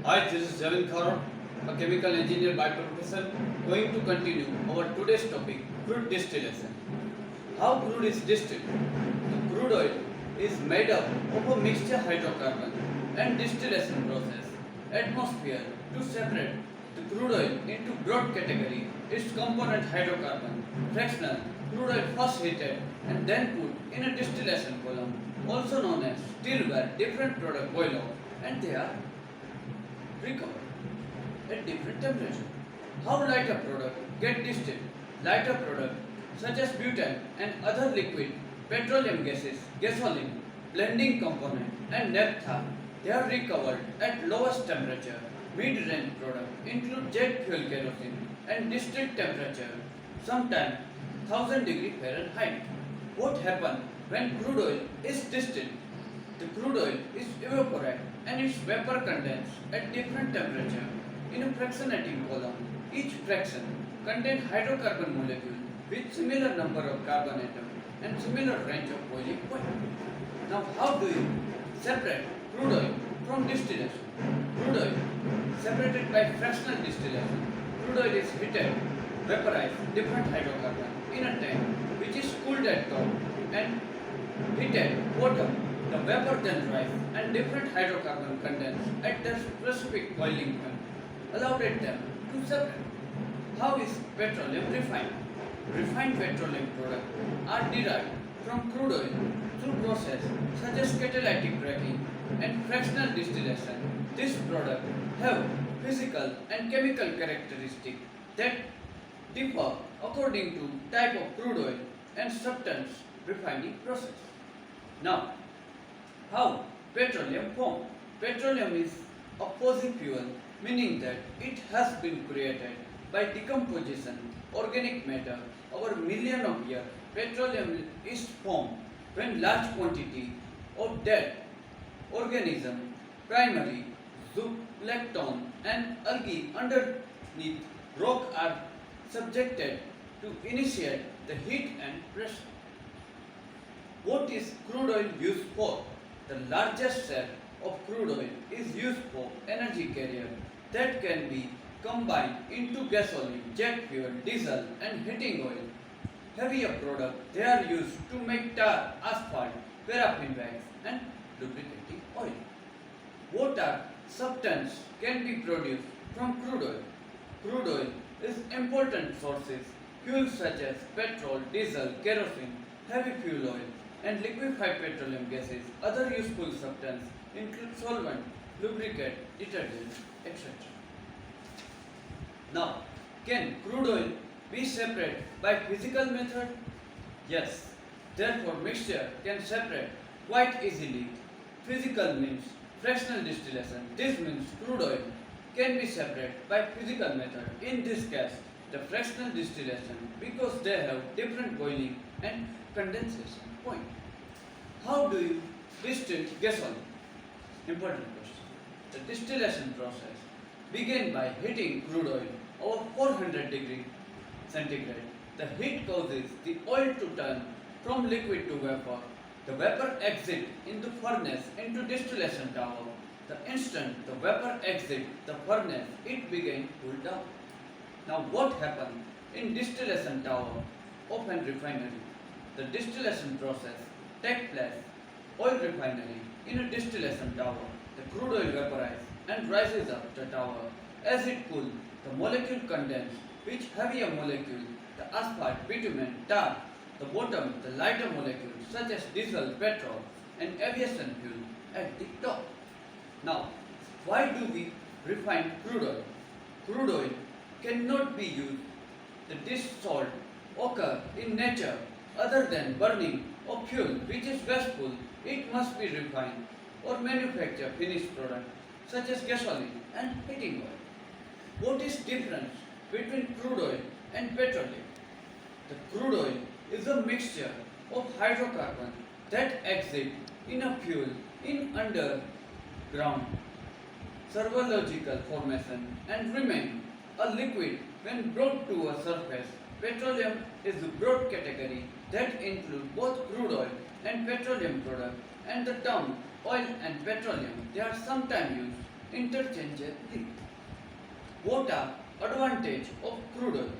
Hi, this is Javin, a chemical engineer by profession, going to continue our today's topic, crude distillation. How crude is distilled? The crude oil is made up of a mixture hydrocarbon and distillation process, atmosphere to separate the crude oil into broad category, its component hydrocarbon, fractional, crude oil first heated and then put in a distillation column, also known as still where different product boil off and they are recovered at different temperature. How lighter product get distilled? Lighter product such as butane and other liquid petroleum gases, gasoline, blending component and naphtha, they are recovered at lowest temperature. Mid-range product include jet fuel kerosene and distilled temperature, sometimes 1000 degree Fahrenheit. What happens when crude oil is distilled? The crude oil is evaporated and its vapor condenses at different temperature in a fractionating column. Each fraction contains hydrocarbon molecule with similar number of carbon atoms and similar range of boiling point. Now how do you separate crude oil from distillation? Crude oil separated by fractional distillation. Crude oil is heated, vaporized different hydrocarbon in a tank which is cooled at top and heated bottom. The vapor then rise and different hydrocarbon condense at their specific boiling point, allowed them to separate. How is petroleum refined? Refined petroleum products are derived from crude oil through process such as catalytic cracking and fractional distillation. These products have physical and chemical characteristics that differ according to type of crude oil and substance refining process. Now, how petroleum form? Petroleum is a fossil fuel, meaning that it has been created by decomposition organic matter over millions of years. Petroleum is formed when large quantity of dead organism, primary, zooplankton and algae underneath rock are subjected to initiate the heat and pressure. What is crude oil used for? The largest share of crude oil is used for energy carrier that can be combined into gasoline, jet fuel, diesel and heating oil. Heavier products they are used to make tar, asphalt, paraffin wax and lubricating oil. Water substance can be produced from crude oil. Crude oil is important sources fuels such as petrol, diesel, kerosene, heavy fuel oil and liquefied petroleum gases. Other useful substances include solvent, lubricant, detergent, etc. Now, can crude oil be separated by physical method? Yes. Therefore, mixture can separate quite easily. Physical means fractional distillation. This means crude oil can be separated by physical method. In this case, the fractional distillation because they have different boiling and condensation point. How do you distill gasoline? Important question. The distillation process begins by heating crude oil over 400 degrees centigrade. The heat causes the oil to turn from liquid to vapor. The vapor exits in the furnace into distillation tower. The instant the vapor exits the furnace, it begins to cool down. Now what happens in distillation tower of a refinery? The distillation process takes place oil refinery in a distillation tower. The crude oil vaporizes and rises up the tower. As it cools, the molecule condense, which heavier molecule, the asphalt, bitumen, tar, the bottom, the lighter molecules such as diesel, petrol and aviation fuel at the top. Now, why do we refine crude oil? Crude oil cannot be used. The dissolved occur in nature other than burning of fuel which is wasteful. It must be refined or manufacture finished product such as gasoline and heating oil. What is difference between crude oil and petroleum? The crude oil is a mixture of hydrocarbon that exist in a fuel in underground serological formation and remain a liquid when brought to a surface. Petroleum is a broad category that includes both crude oil and petroleum products, and the term oil and petroleum they are sometimes used interchangeably. What are advantage of crude oil?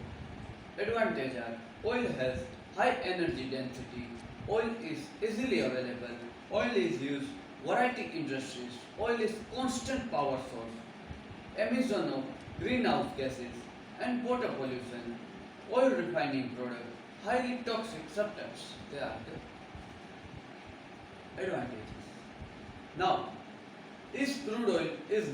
Advantage are oil has high energy density, oil is easily available, oil is used variety industries, oil is constant power source, emission of greenhouse gases and water pollution, oil refining product, highly toxic substance. They are the advantages. Now, is crude oil is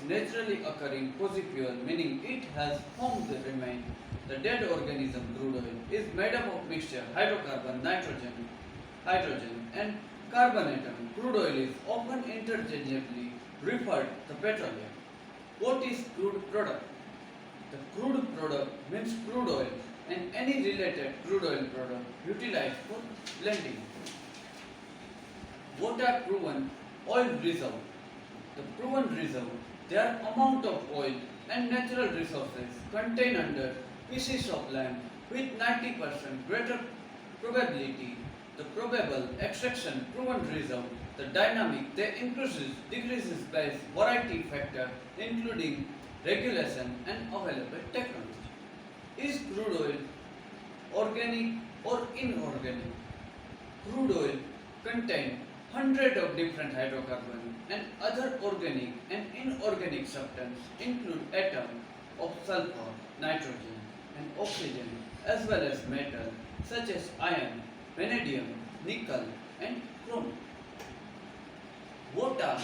naturally occurring fuel, meaning it has formed the remain. The dead organism crude oil is made up of mixture hydrocarbon, hydrogen and carbon atom. Crude oil is often interchangeably referred to petroleum. What is crude product? The crude product means crude oil and any related crude oil product utilized for blending. What are proven oil reserve? The proven reserve, their amount of oil and natural resources contained under pieces of land with 90% greater probability. The probable extraction proven reserve, the dynamic, they increases, decreases by variety factor including regulation and available technology. Is crude oil organic or inorganic? Crude oil contains hundreds of different hydrocarbons and other organic and inorganic substances include atoms of sulfur, nitrogen and oxygen as well as metal such as iron, vanadium, nickel and chrome. What are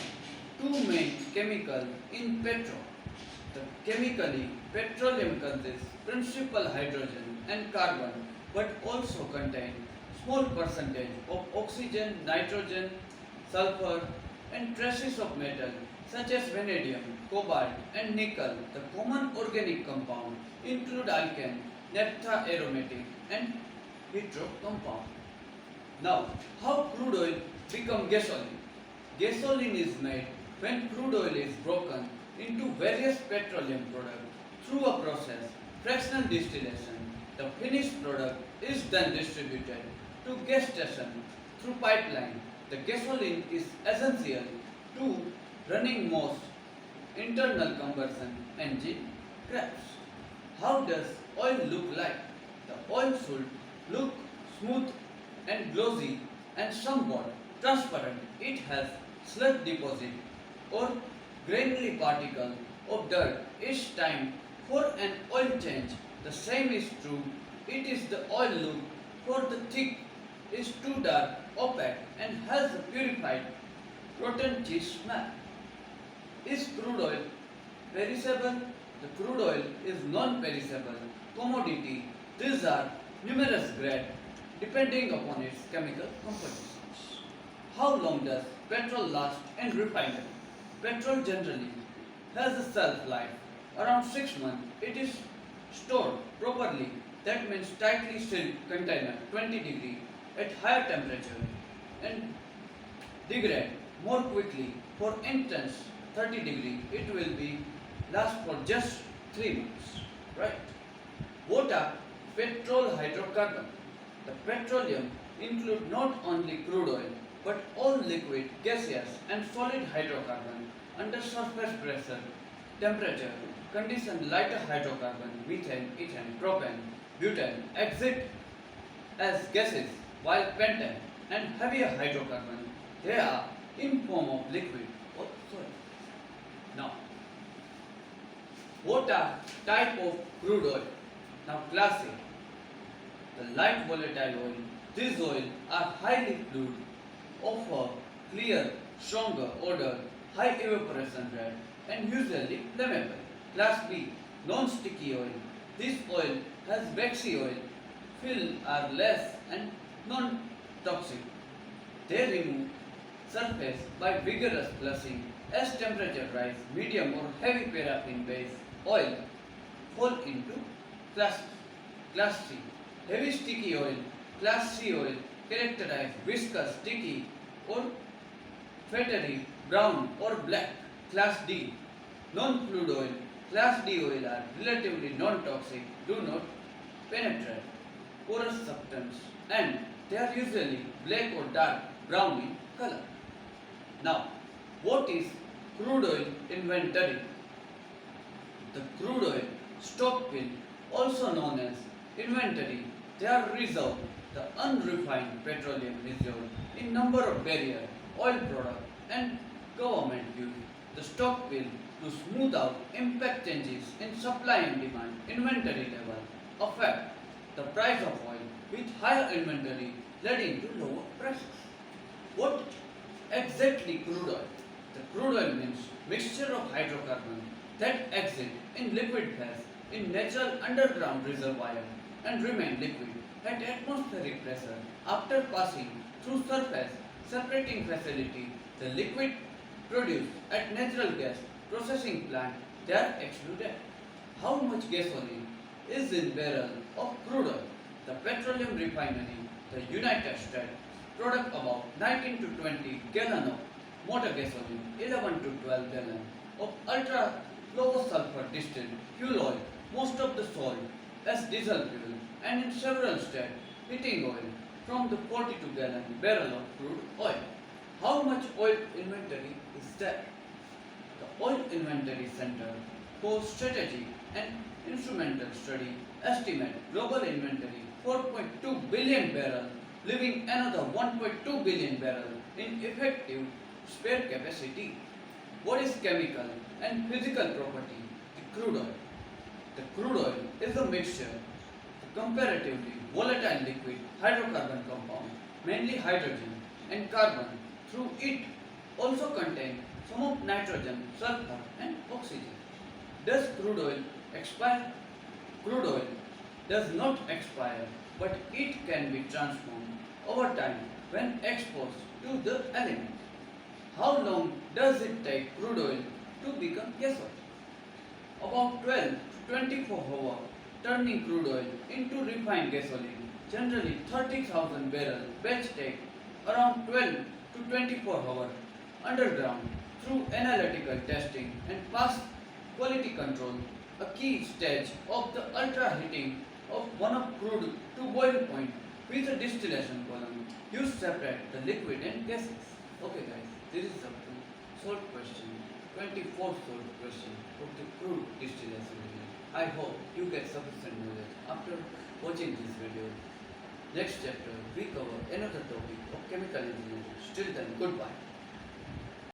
two main chemicals in petrol? The chemically petroleum consists principal hydrogen and carbon but also contain small percentage of oxygen, nitrogen, sulfur and traces of metal such as vanadium, cobalt and nickel. The common organic compound include alkane, naphtha aromatic and hetero compound. Now, how crude oil become gasoline? Gasoline is made when crude oil is broken into various petroleum products through a process, fractional distillation. The finished product is then distributed to gas station through pipeline. The gasoline is essential to running most internal combustion engine crafts. How does oil look like? The oil should look smooth and glossy and somewhat transparent. It has sludge deposit or granular particle of dirt each time for an oil change. The same is true. It is the oil look for the thick is too dark, opaque and has a purified protein cheese smell. Is crude oil perishable? The crude oil is non-perishable commodity. These are numerous grades depending upon its chemical compositions. How long does petrol last in refinery? Petrol generally has a shelf life around 6 months. It is stored properly, that means tightly sealed container 20 degree at higher temperature and degrade more quickly. For instance 30 degree it will be last for just 3 months, right? What are petrol hydrocarbon? The petroleum include not only crude oil but all liquid, gaseous and solid hydrocarbon under surface pressure, temperature, condition. Lighter hydrocarbon, methane, ethane, propane, butane exit as gases while pentane and heavier hydrocarbon, they are in form of liquid or solid. Now, what are type of crude oil? Now, class A, the light volatile oil. These oils are highly fluid, offer clear, stronger odor, high evaporation rate, and usually flammable. Class B, non-sticky oil. This oil has waxy oil, fill are less and non-toxic. They remove surface by vigorous flushing. As temperature rise, medium or heavy paraffin-based oil fall into class C. Heavy sticky oil, class C oil, characterized viscous, sticky or feathery, brown or black. Class D, non-fluid oil. Class D oil are relatively non-toxic, do not penetrate porous substance and they are usually black or dark brown in color. Now, what is Crude oil inventory. The crude oil stockpile, also known as inventory, they are reserved, the unrefined petroleum reserve in number of barrel, oil product and government use the stockpile to smooth out impact changes in supply and demand inventory level affect the price of oil with higher inventory leading to lower prices. What exactly crude oil? The crude oil means mixture of hydrocarbon that exit in liquid phase in natural underground reservoir and remain liquid at atmospheric pressure after passing through surface separating facility. The liquid produced at natural gas processing plant they are excluded. How much gasoline is in barrel of crude oil? The Petroleum Refinery, the United States, product about 19 to 20 gallon of motor gasoline, 11 to 12 gallon of ultra low sulfur distilled fuel oil, most of the sold as diesel fuel, and in several states, heating oil from the 42 gallon barrel of crude oil. How much oil inventory is there? The Oil Inventory Center for Strategy and Instrumental Study estimate global inventory 4.2 billion barrel, leaving another 1.2 billion barrel in effective spare capacity. What is chemical and physical property? The crude oil. The crude oil is a mixture of comparatively volatile liquid hydrocarbon compound, mainly hydrogen and carbon. Through it also contain some of nitrogen, sulfur and oxygen. Does crude oil expire? Crude oil does not expire, but it can be transformed over time when exposed to the elements. How long does it take crude oil to become gas oil? About 12 to 24 hours, turning crude oil into refined gasoline. Generally 30,000 barrel batch take around 12 to 24 hours underground through analytical testing and past quality control. A key stage of the ultra heating of one of crude to boil point with a distillation column used separate the liquid and gases. Okay guys, this is a short question, 24th short question of the crude distillation video. I hope you get sufficient knowledge after watching this video. Next chapter we cover another topic of chemical engineering. Till then, goodbye.